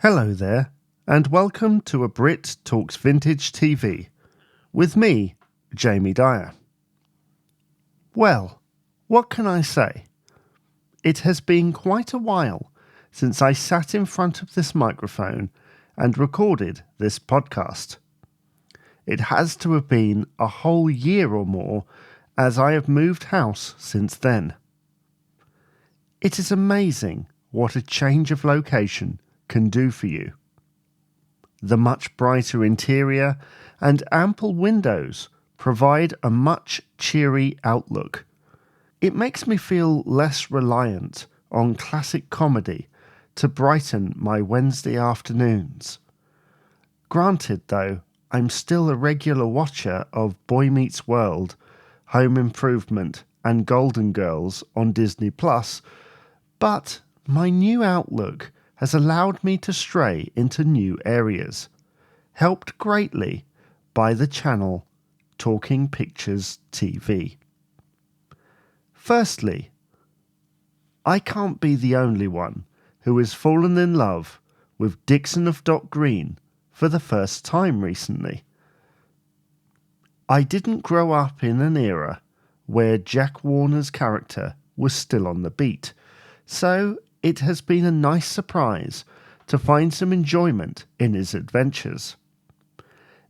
Hello there, and welcome to A Brit Talks Vintage TV, with me, Jamie Dyer. Well, what can I say? It has been quite a while since I sat in front of this microphone and recorded this podcast. It has to have been a whole year or more, as I have moved house since then. It is amazing what a change of location can do for you. The much brighter interior and ample windows provide a much cheery outlook. It makes me feel less reliant on classic comedy to brighten my Wednesday afternoons. Granted, though, I'm still a regular watcher of Boy Meets World, Home Improvement and Golden Girls on Disney+, but my new outlook has allowed me to stray into new areas, helped greatly by the channel Talking Pictures TV. Firstly, I can't be the only one who has fallen in love with Dixon of Dock Green for the first time recently. I didn't grow up in an era where Jack Warner's character was still on the beat, so it has been a nice surprise to find some enjoyment in his adventures.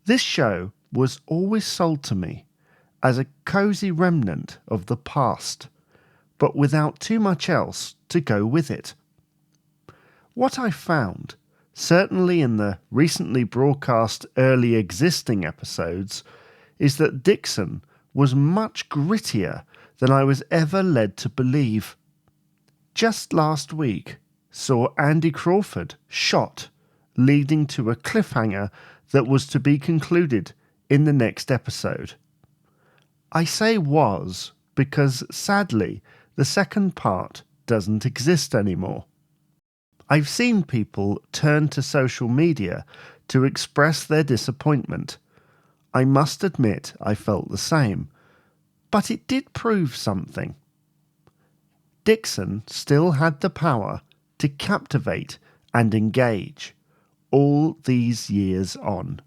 This show was always sold to me as a cosy remnant of the past, but without too much else to go with it. What I found, certainly in the recently broadcast early existing episodes, is that Dixon was much grittier than I was ever led to believe. Just last week saw Andy Crawford shot, leading to a cliffhanger that was to be concluded in the next episode. I say was because, sadly, the second part doesn't exist anymore. I've seen people turn to social media to express their disappointment. I must admit I felt the same, but it did prove something. Dixon still had the power to captivate and engage all these years on.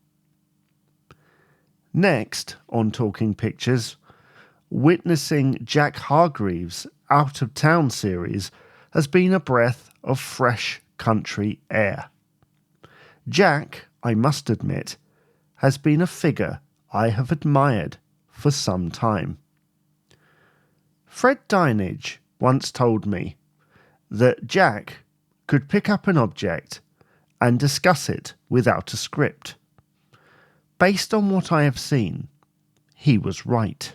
Next, on Talking Pictures, witnessing Jack Hargreaves' Out of Town series has been a breath of fresh country air. Jack, I must admit, has been a figure I have admired for some time. Fred Dinenage once told me that Jack could pick up an object and discuss it without a script. Based on what I have seen, he was right.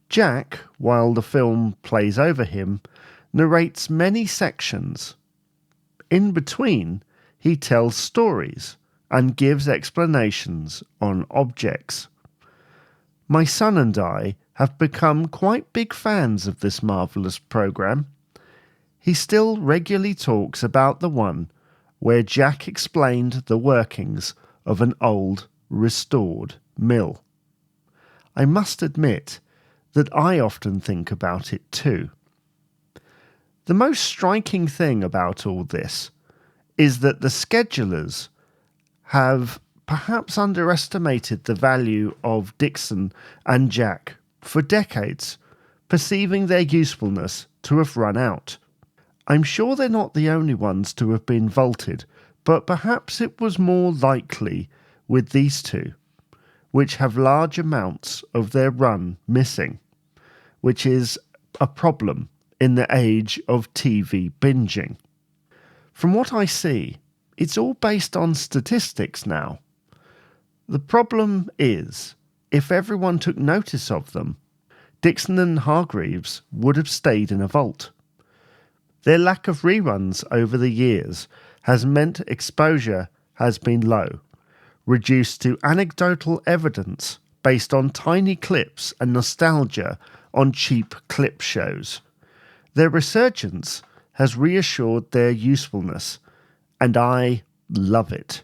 Jack, while the film plays over him, narrates many sections. In between, he tells stories and gives explanations on objects. My son and I have become quite big fans of this marvellous programme. He still regularly talks about the one where Jack explained the workings of an old, restored mill. I must admit that I often think about it too. The most striking thing about all this is that the schedulers have perhaps underestimated the value of Dixon and Jack for decades, perceiving their usefulness to have run out. I'm sure they're not the only ones to have been vaulted, but perhaps it was more likely with these two, which have large amounts of their run missing, which is a problem in the age of TV binging. From what I see, it's all based on statistics now. The problem is, if everyone took notice of them, Dixon and Hargreaves would have stayed in a vault. Their lack of reruns over the years has meant exposure has been low, reduced to anecdotal evidence based on tiny clips and nostalgia on cheap clip shows. Their resurgence has reassured their usefulness, and I love it.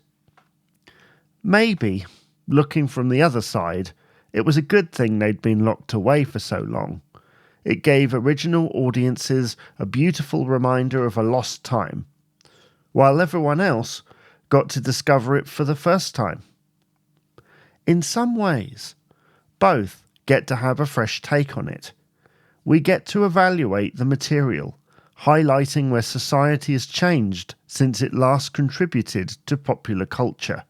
Maybe, looking from the other side, it was a good thing they'd been locked away for so long. It gave original audiences a beautiful reminder of a lost time. while everyone else got to discover it for the first time. In some ways, both get to have a fresh take on it. We get to evaluate the material, highlighting where society has changed since it last contributed to popular culture.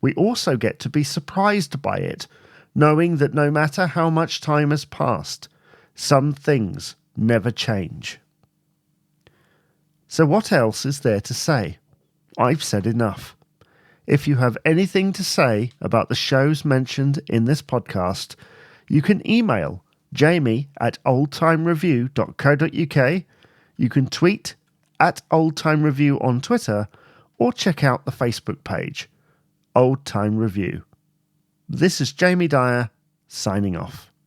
We also get to be surprised by it, knowing that no matter how much time has passed, some things never change. So what else is there to say? I've said enough. If you have anything to say about the shows mentioned in this podcast, you can email jamie@oldtimereview.co.uk, you can tweet @oldtimereview on Twitter, or check out the Facebook page, Old Time Review. This is Jamie Dyer, signing off.